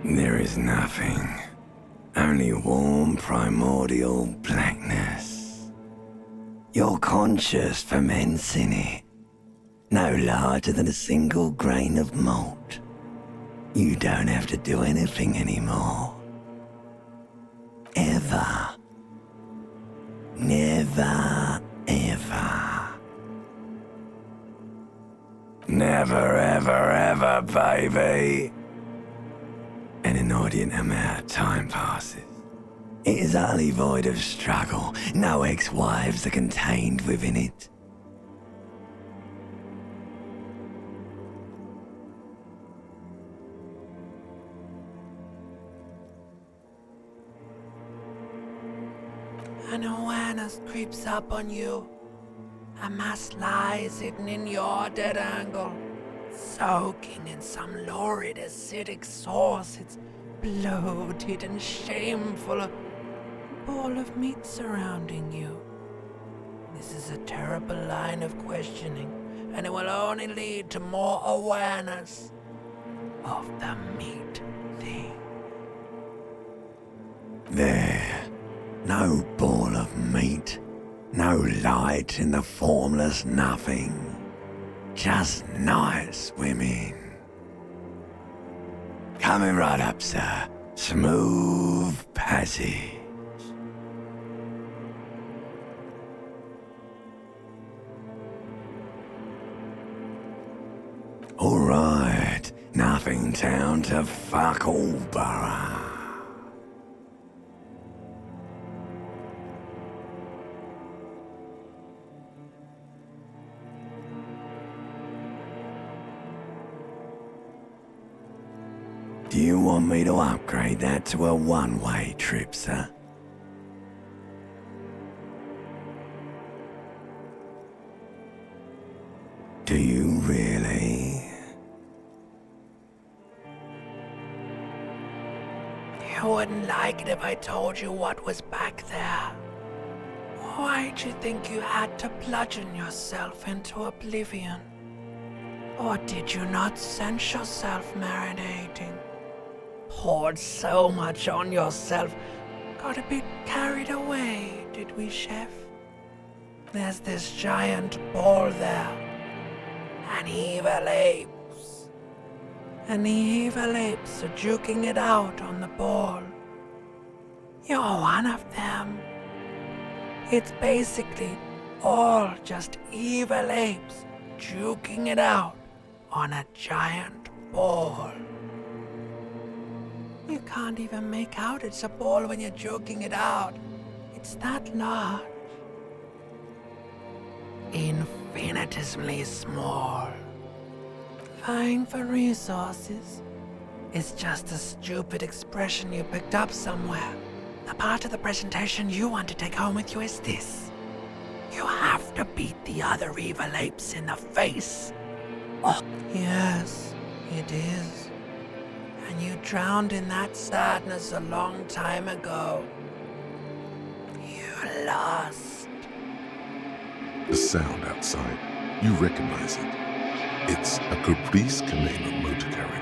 There is nothing. Only warm primordial blackness. Your conscious ferments in it. No larger than a single grain of malt. You don't have to do anything anymore. Ever. Never, ever. Never, ever, ever, baby. An inordinate amount of time passes. It is utterly void of struggle. No ex-wives are contained within it. An awareness creeps up on you. A mass lies hidden in your dead angle, soaking in some lurid acidic sauce. It's bloated and shameful, a ball of meat surrounding you. This is a terrible line of questioning, and it will only lead to more awareness of the meat thing. There. No ball of meat. No light in the formless nothing. Just nice women. Coming right up, sir. Smooth passage. All right. Nothing town to fuck all borough. Do you want me to upgrade that to a one-way trip, sir? Do you really? You wouldn't like it if I told you what was back there. Why'd you think you had to bludgeon yourself into oblivion? Or did you not sense yourself marinating? Poured so much on yourself, got a bit carried away, did we, chef? There's this giant ball there. An evil apes. And the evil apes are juking it out on the ball. You're one of them. It's basically all just evil apes juking it out on a giant ball. You can't even make out it's a ball when you're joking it out. It's that large. Infinitesimally small. Vying for resources is just a stupid expression you picked up somewhere. The part of the presentation you want to take home with you is this. You have to beat the other evil apes in the face. Oh, yes, it is. And you drowned in that sadness a long time ago. You lost. The sound outside, you recognize it. It's a Caprice Canela motor carriage.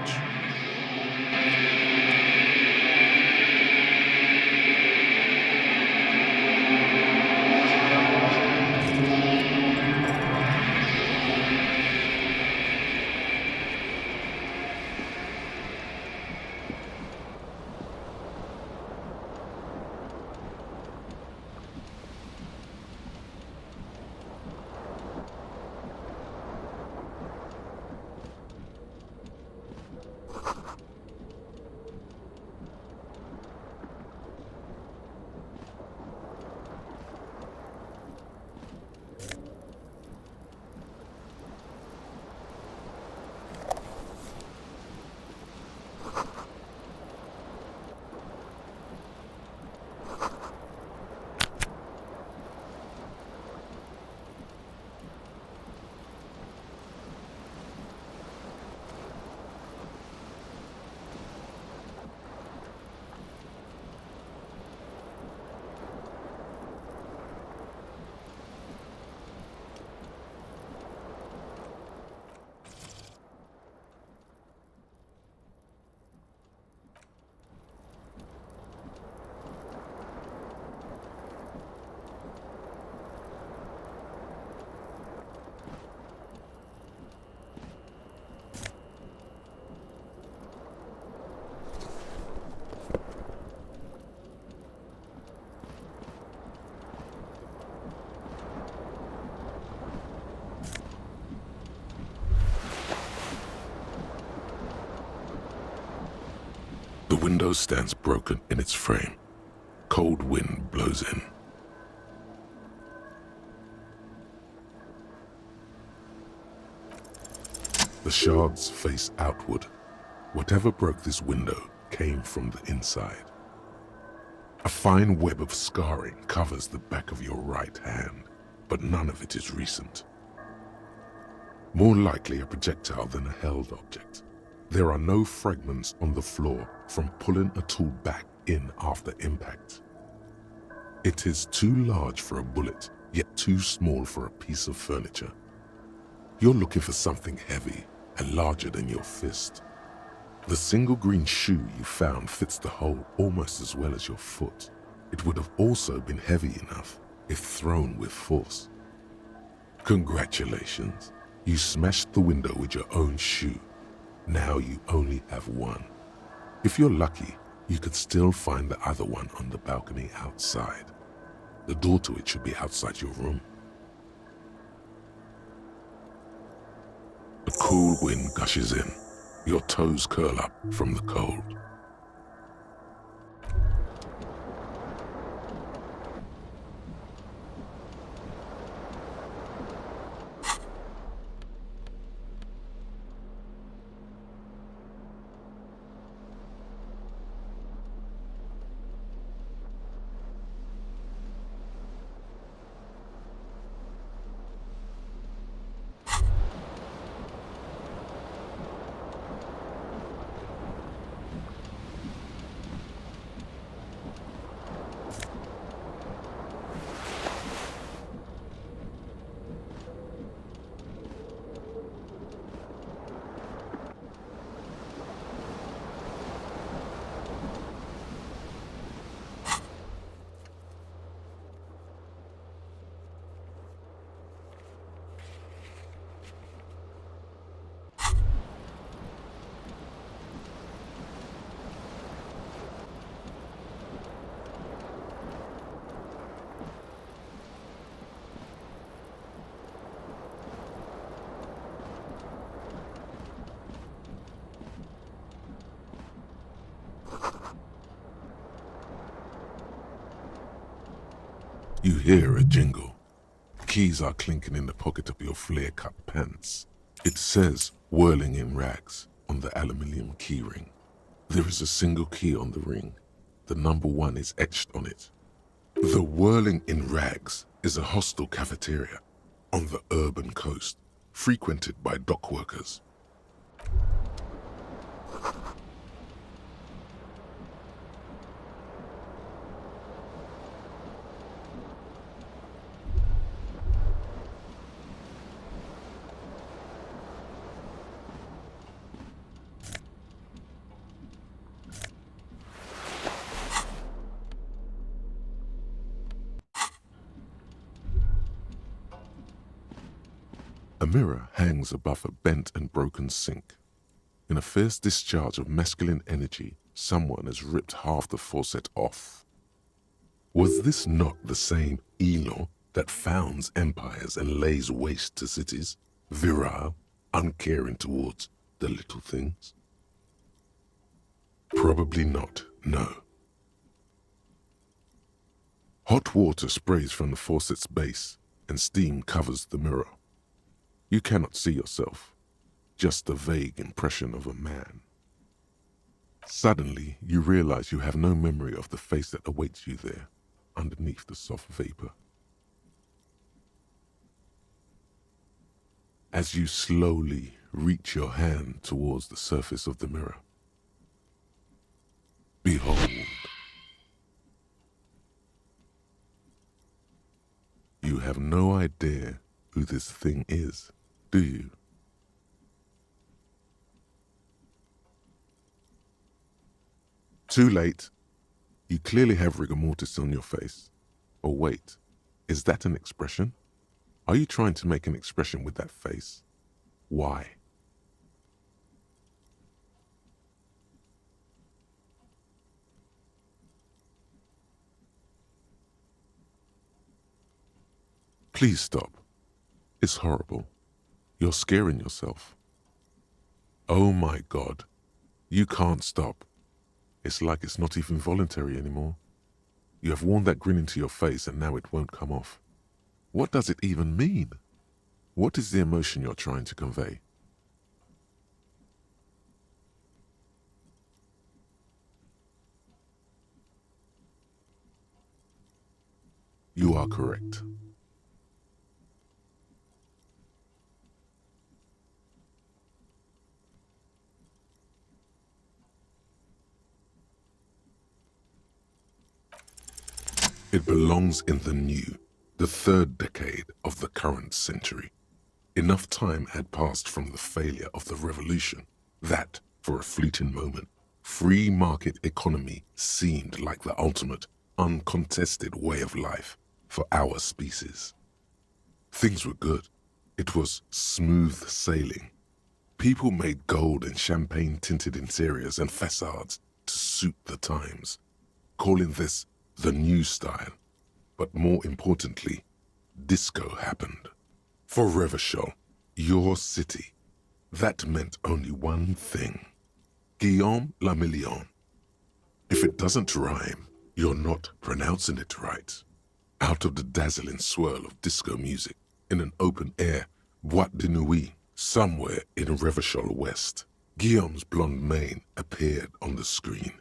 The window stands broken in its frame. Cold wind blows in. The shards face outward. Whatever broke this window came from the inside. A fine web of scarring covers the back of your right hand, but none of it is recent. More likely a projectile than a held object. There are no fragments on the floor from pulling a tool back in after impact. It is too large for a bullet, yet too small for a piece of furniture. You're looking for something heavy and larger than your fist. The single green shoe you found fits the hole almost as well as your foot. It would have also been heavy enough if thrown with force. Congratulations, you smashed the window with your own shoe. Now you only have one. If you're lucky, you could still find the other one on the balcony outside. The door to it should be outside your room. A cool wind gushes in. Your toes curl up from the cold. You hear a jingle. Keys are clinking in the pocket of your flare-cut pants. It says, whirling in rags, on the aluminium key ring. There is a single key on the ring. The number 1 is etched on it. The whirling in rags is a hostel cafeteria on the urban coast, frequented by dock workers. A mirror hangs above a bent and broken sink. In a fierce discharge of masculine energy, someone has ripped half the faucet off. Was this not the same Elon that founds empires and lays waste to cities, virile, uncaring towards the little things? Probably not, no. Hot water sprays from the faucet's base, and steam covers the mirror. You cannot see yourself, just a vague impression of a man. Suddenly, you realize you have no memory of the face that awaits you there, underneath the soft vapor. As you slowly reach your hand towards the surface of the mirror, behold, you have no idea who this thing is, do you? Too late. You clearly have rigor mortis on your face. Or wait, is that an expression? Are you trying to make an expression with that face? Why? Please stop. It's horrible. You're scaring yourself. Oh my God. You can't stop. It's like it's not even voluntary anymore. You have worn that grin into your face and now it won't come off. What does it even mean? What is the emotion you're trying to convey? You are correct. It belongs in the new, the third decade of the current century. Enough time had passed from the failure of the revolution that, for a fleeting moment, free market economy seemed like the ultimate, uncontested way of life for our species. Things were good. It was smooth sailing. People made gold and champagne-tinted interiors and facades to suit the times, calling this the new style. But more importantly, disco happened. For Рэвейчел, your city, that meant only one thing. Guillaume le Million. If it doesn't rhyme, you're not pronouncing it right. Out of the dazzling swirl of disco music, in an open-air boîte de nuit, somewhere in Рэвейчел West, Guillaume's blonde mane appeared on the screen.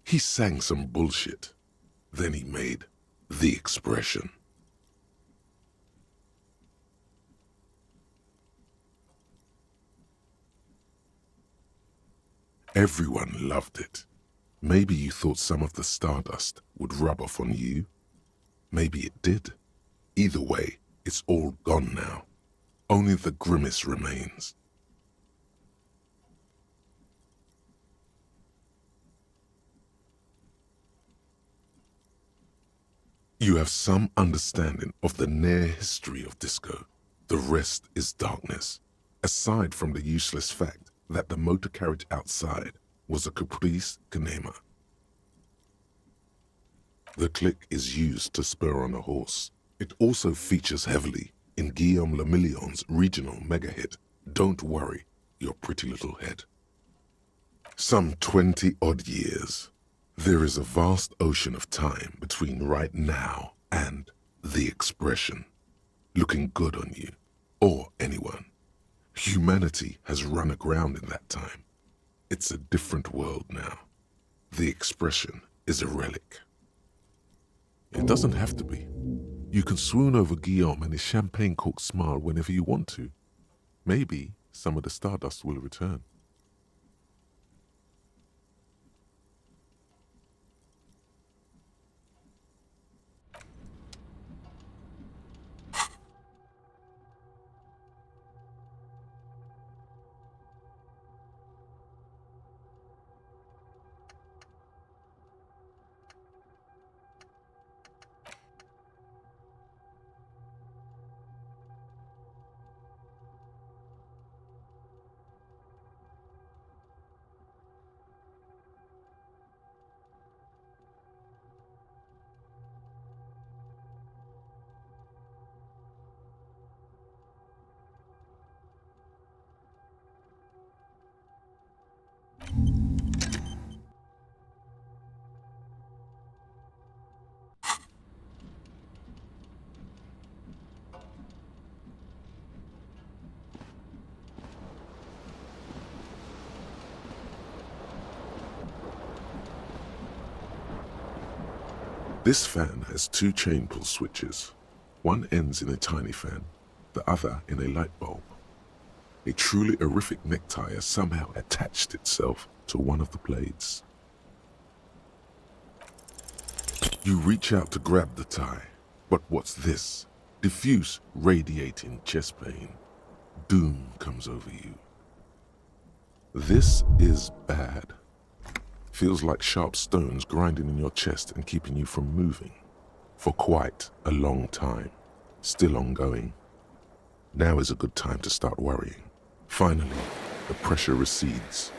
He sang some bullshit. Then he made the expression. Everyone loved it. Maybe you thought some of the stardust would rub off on you. Maybe it did. Either way, it's all gone now. Only the grimace remains. You have some understanding of the near history of disco. The rest is darkness, aside from the useless fact that the motor carriage outside was a caprice cinema. The click is used to spur on a horse. It also features heavily in Guillaume le Million's regional mega hit, Don't Worry Your Pretty Little Head. Some 20-odd years. There is a vast ocean of time between right now and the expression, looking good on you, or anyone. Humanity has run aground in that time. It's a different world now. The expression is a relic. It doesn't have to be. You can swoon over Guillaume and his champagne-corked smile whenever you want to. Maybe some of the stardust will return. This fan has two chain pull switches. One ends in a tiny fan, the other in a light bulb. A truly horrific necktie has somehow attached itself to one of the blades. You reach out to grab the tie, but what's this? Diffuse, radiating chest pain. Doom comes over you. This is bad. Feels like sharp stones grinding in your chest and keeping you from moving. For quite a long time. Still ongoing. Now is a good time to start worrying. Finally, the pressure recedes.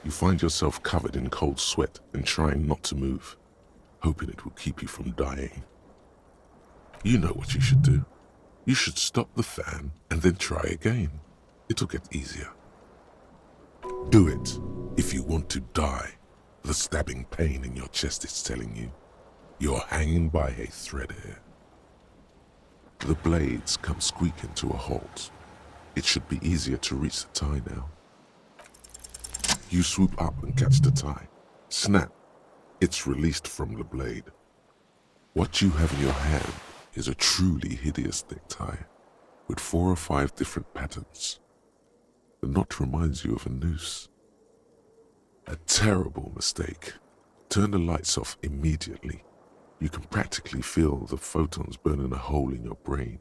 You find yourself covered in cold sweat and trying not to move, hoping it will keep you from dying. You know what you should do. You should stop the fan and then try again. It'll get easier. Do it if you want to die The stabbing pain in your chest is telling you you're hanging by a thread here. The blades come squeaking to a halt. It should be easier to reach the tie now. You swoop up and catch the tie. Snap! It's released from the blade. What you have in your hand is a truly hideous necktie with 4 or 5 different patterns. The knot reminds you of a noose. A terrible mistake. Turn the lights off immediately. You can practically feel the photons burning a hole in your brain.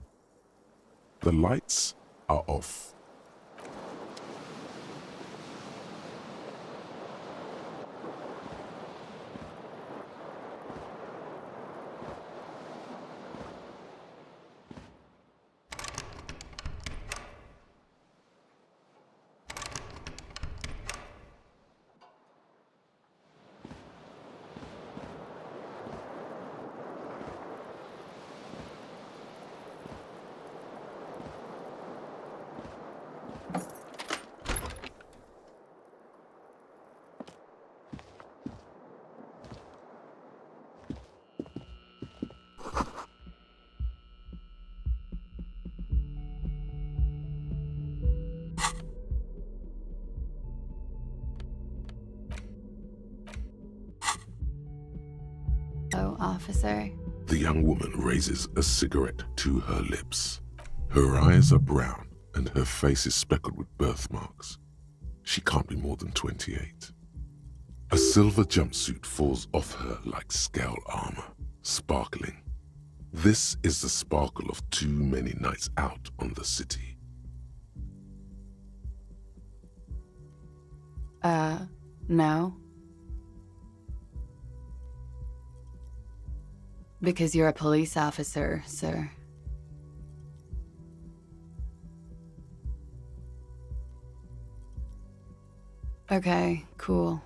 The lights are off. Oh, officer. The young woman raises a cigarette to her lips. Her eyes are brown and her face is speckled with birthmarks. She can't be more than 28. A silver jumpsuit falls off her like scale armor, sparkling. This is the sparkle of too many nights out on the city. No. Because you're a police officer, sir. Okay, cool.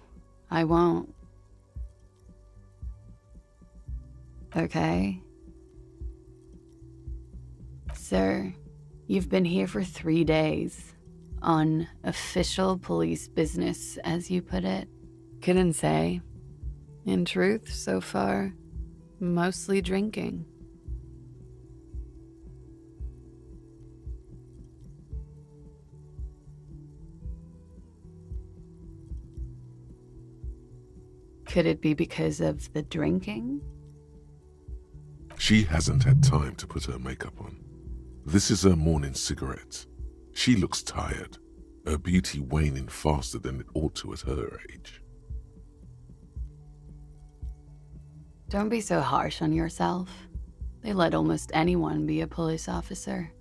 I won't. Okay? Sir, you've been here for 3 days. On official police business, as you put it. Couldn't say. In truth, so far, mostly drinking. Could it be because of the drinking? She hasn't had time to put her makeup on. This is her morning cigarette. She looks tired, her beauty waning faster than it ought to at her age. Don't be so harsh on yourself. They let almost anyone be a police officer.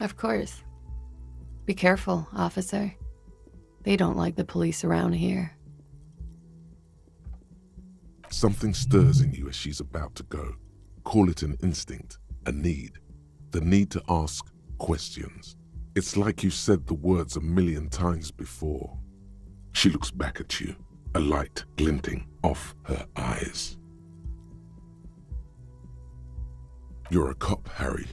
Of course. Be careful, officer. They don't like the police around here. Something stirs in you as she's about to go. Call it an instinct, a need. The need to ask questions. It's like you've said the words a million times before. She looks back at you, a light glinting off her eyes. You're a cop, Harry.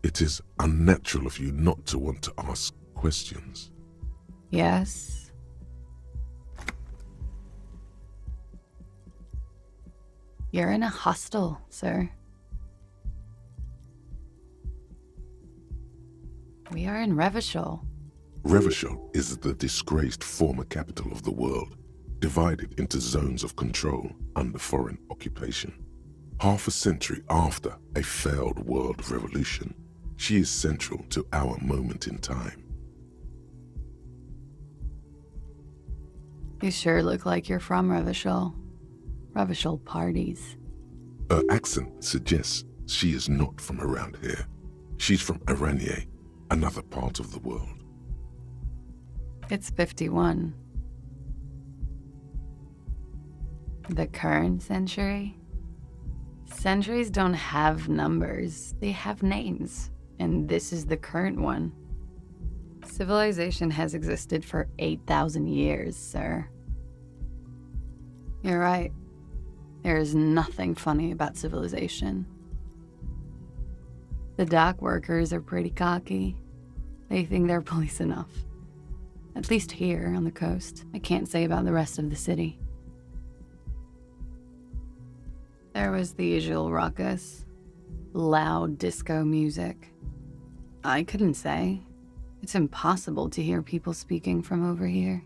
It is unnatural of you not to want to ask questions. Yes. You're in a hostel, sir. We are in Рэвейчел. Рэвейчел is the disgraced former capital of the world, divided into zones of control under foreign occupation. Half a century after a failed world revolution, she is central to our moment in time. You sure look like you're from Рэвейчел. Рэвейчел parties. Her accent suggests she is not from around here. She's from Irania, another part of the world. It's 51. The current century? Centuries don't have numbers, they have names, and this is the current one. Civilization has existed for 8,000 years, sir. You're right. There is nothing funny about civilization. The dock workers are pretty cocky. They think they're police enough. At least here on the coast. I can't say about the rest of the city. There was the usual ruckus. Loud disco music. I couldn't say. It's impossible to hear people speaking from over here.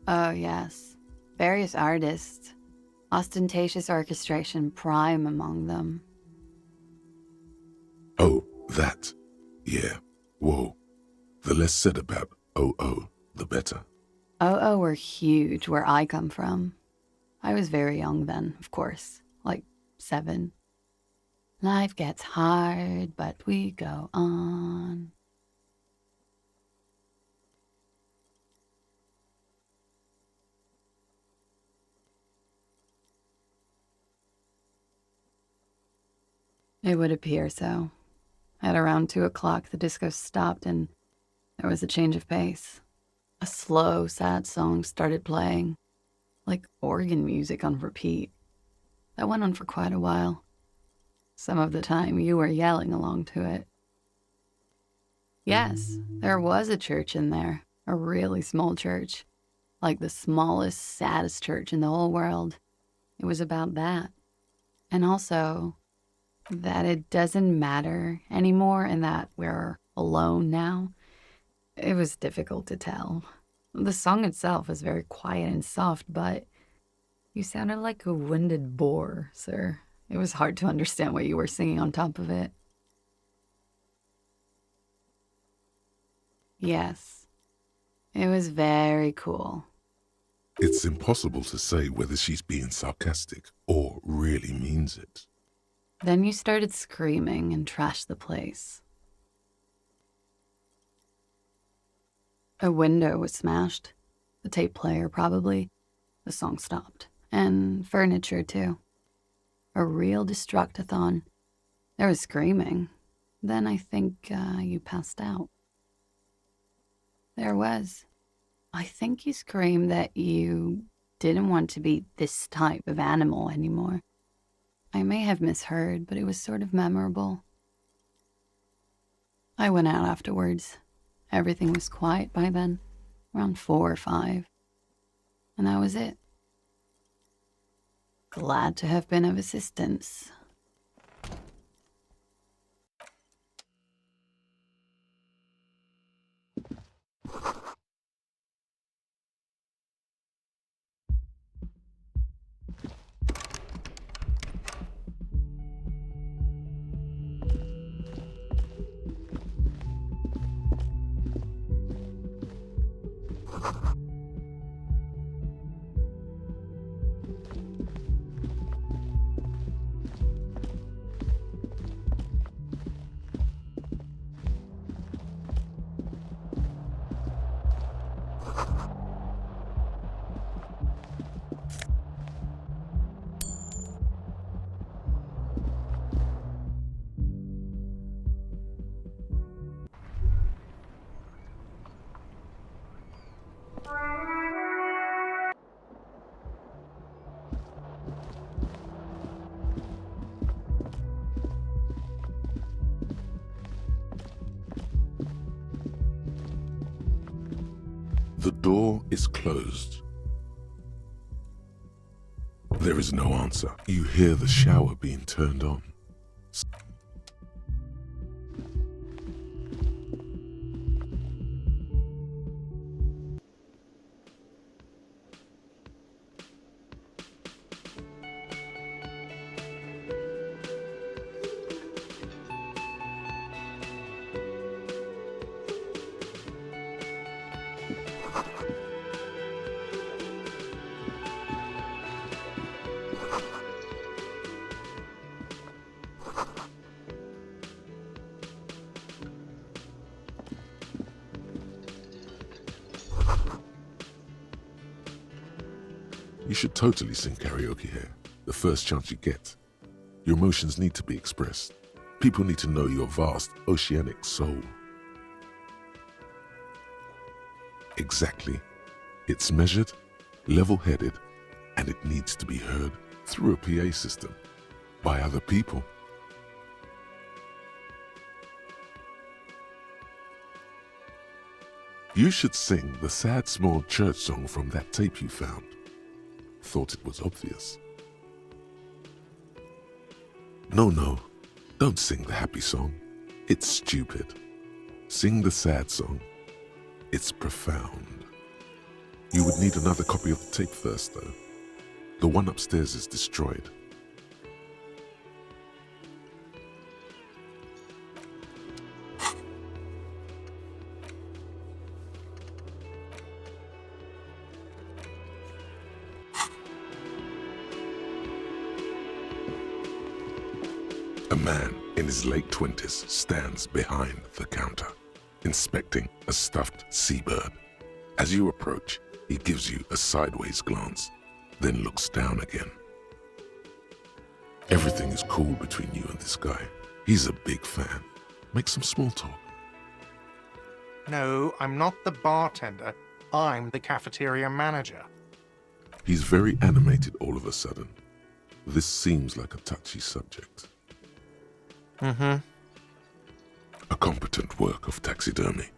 Oh, yes. Various artists. Ostentatious orchestration prime among them. Oh, that. Yeah. Whoa. The less said about OO, the better. OO were huge where I come from. I was very young then, of course. Like 7. Life gets hard, but we go on. It would appear so. At around 2 o'clock, the disco stopped and there was a change of pace. A slow, sad song started playing, like organ music on repeat. That went on for quite a while. Some of the time, you were yelling along to it. Yes, there was a church in there, a really small church, like the smallest, saddest church in the whole world. It was about that. And also, that it doesn't matter anymore and that we're alone now. It was difficult to tell. The song itself was very quiet and soft, but you sounded like a winded boar, sir. It was hard to understand what you were singing on top of it. Yes, it was very cool. It's impossible to say whether she's being sarcastic or really means it. Then you started screaming and trashed the place. A window was smashed. The tape player, probably. The song stopped. And furniture, too. A real destructathon. There was screaming. Then I think you passed out. There was. I think you screamed that you didn't want to be this type of animal anymore. I may have misheard, but it was sort of memorable. I went out afterwards. Everything was quiet by then, around 4 or 5. And that was it. Glad to have been of assistance. The door is closed. There is no answer. You hear the shower being turned on. You should totally sing karaoke here, the first chance you get. Your emotions need to be expressed. People need to know your vast, oceanic soul. Exactly. It's measured, level-headed, and it needs to be heard through a PA system by other people. You should sing the sad small church song from that tape you found. Thought it was obvious. No, don't sing the happy song. It's stupid. Sing the sad song. It's profound. You would need another copy of the tape first, though. The one upstairs is destroyed. A man in his late 20s stands behind the counter, inspecting a stuffed seabird. As you approach, he gives you a sideways glance, then looks down again. Everything is cool between you and this guy. He's a big fan. Make some small talk. No, I'm not the bartender. I'm the cafeteria manager. He's very animated all of a sudden. This seems like a touchy subject. Mm-hmm. A competent work of taxidermy.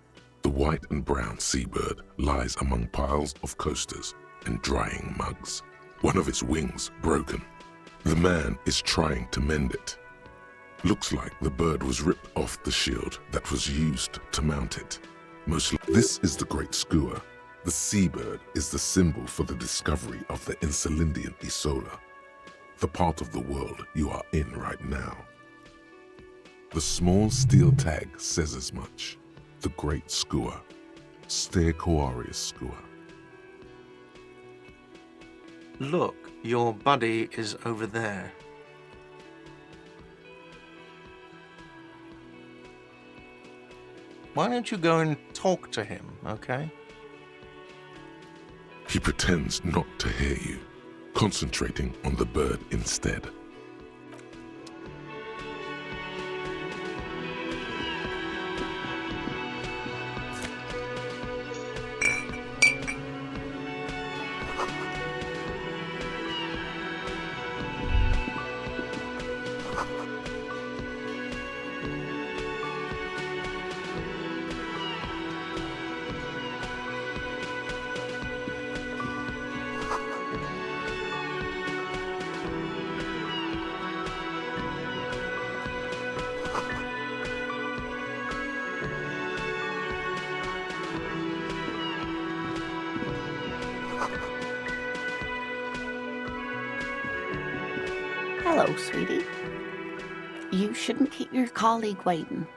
The white and brown seabird lies among piles of coasters and drying mugs. One of its wings broken. The man is trying to mend it. Looks like the bird was ripped off the shield that was used to mount it. This is the Great Skua. The seabird is the symbol for the discovery of the Insulindian Isola, the part of the world you are in right now. The small steel tag says as much. The Great Skua, Stegosaurus Skua. Look, your buddy is over there. Why don't you go and talk to him, okay? He pretends not to hear you, concentrating on the bird instead. Hello, sweetie. You shouldn't keep your colleague waiting.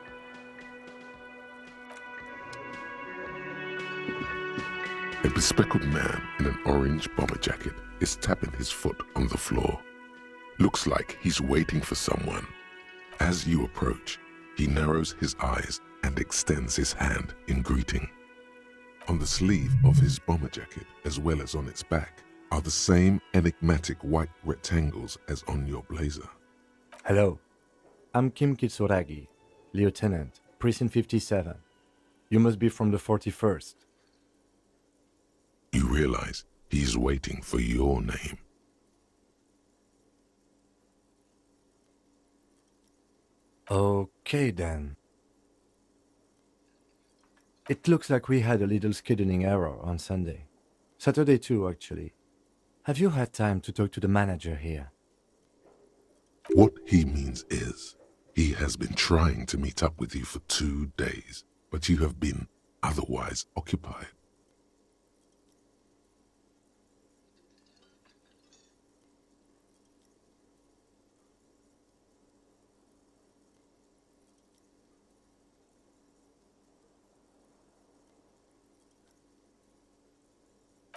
A bespectacled man in an orange bomber jacket is tapping his foot on the floor. Looks like he's waiting for someone. As you approach, he narrows his eyes and extends his hand in greeting. On the sleeve of his bomber jacket, as well as on its back, are the same enigmatic white rectangles as on your blazer. Hello, I'm Kim Kitsuragi, Lieutenant, Precinct 57. You must be from the 41st. You realize he's waiting for your name. Okay then. It looks like we had a little scheduling error on Sunday. Saturday too, actually. Have you had time to talk to the manager here? What he means is, he has been trying to meet up with you for 2 days, but you have been otherwise occupied.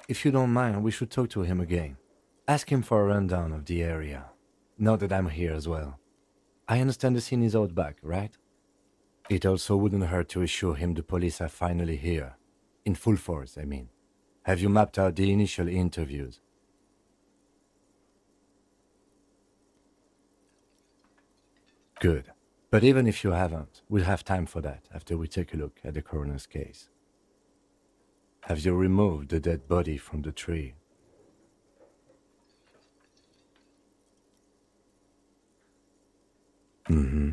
If you don't mind, we should talk to him again. Ask him for a rundown of the area. Now that I'm here as well. I understand the scene is out back, right? It also wouldn't hurt to assure him the police are finally here. In full force, I mean. Have you mapped out the initial interviews? Good. But even if you haven't, we'll have time for that after we take a look at the coroner's case. Have you removed the dead body from the tree? Mm-hmm.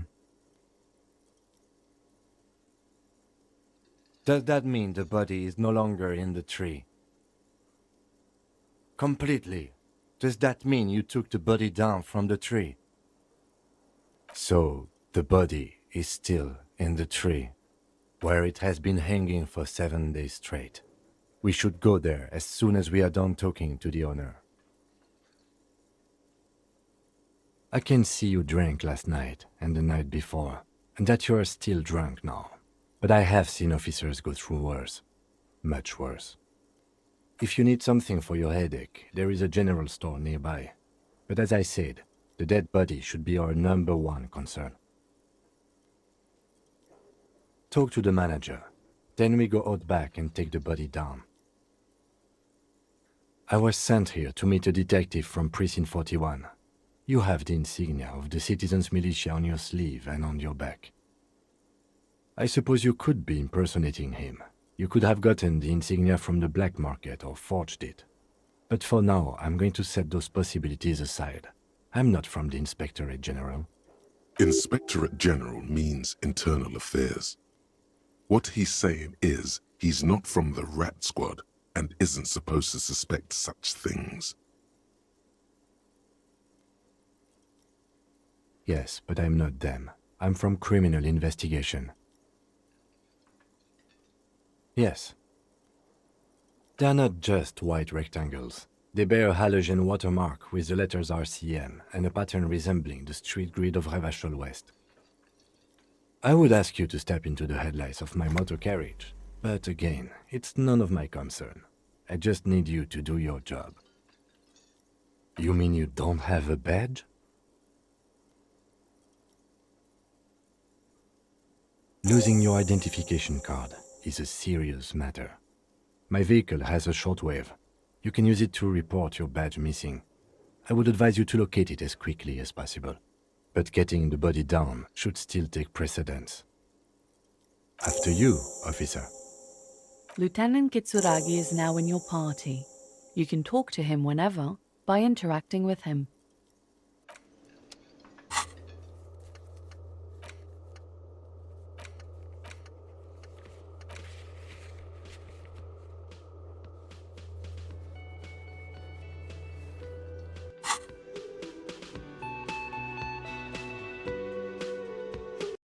Does that mean the body is no longer in the tree? Completely. Does that mean you took the body down from the tree? So, the body is still in the tree, where it has been hanging for 7 days straight. We should go there as soon as we are done talking to the owner. I can see you drank last night and the night before, and that you are still drunk now. But I have seen officers go through worse. Much worse. If you need something for your headache, there is a general store nearby. But as I said, the dead body should be our #1 concern. Talk to the manager. Then we go out back and take the body down. I was sent here to meet a detective from Precinct 41. You have the insignia of the citizens' militia on your sleeve and on your back. I suppose you could be impersonating him. You could have gotten the insignia from the black market or forged it. But for now, I'm going to set those possibilities aside. I'm not from the Inspectorate General. Inspectorate General means internal affairs. What he's saying is he's not from the rat squad and isn't supposed to suspect such things. Yes, but I'm not them. I'm from criminal investigation. Yes. They're not just white rectangles. They bear a halogen watermark with the letters RCM and a pattern resembling the street grid of Рэвейчел West. I would ask you to step into the headlights of my motor carriage, but again, it's none of my concern. I just need you to do your job. You mean you don't have a badge? Losing your identification card is a serious matter. My vehicle has a shortwave. You can use it to report your badge missing. I would advise you to locate it as quickly as possible. But getting the body down should still take precedence. After you, officer. Lieutenant Kitsuragi is now in your party. You can talk to him whenever by interacting with him.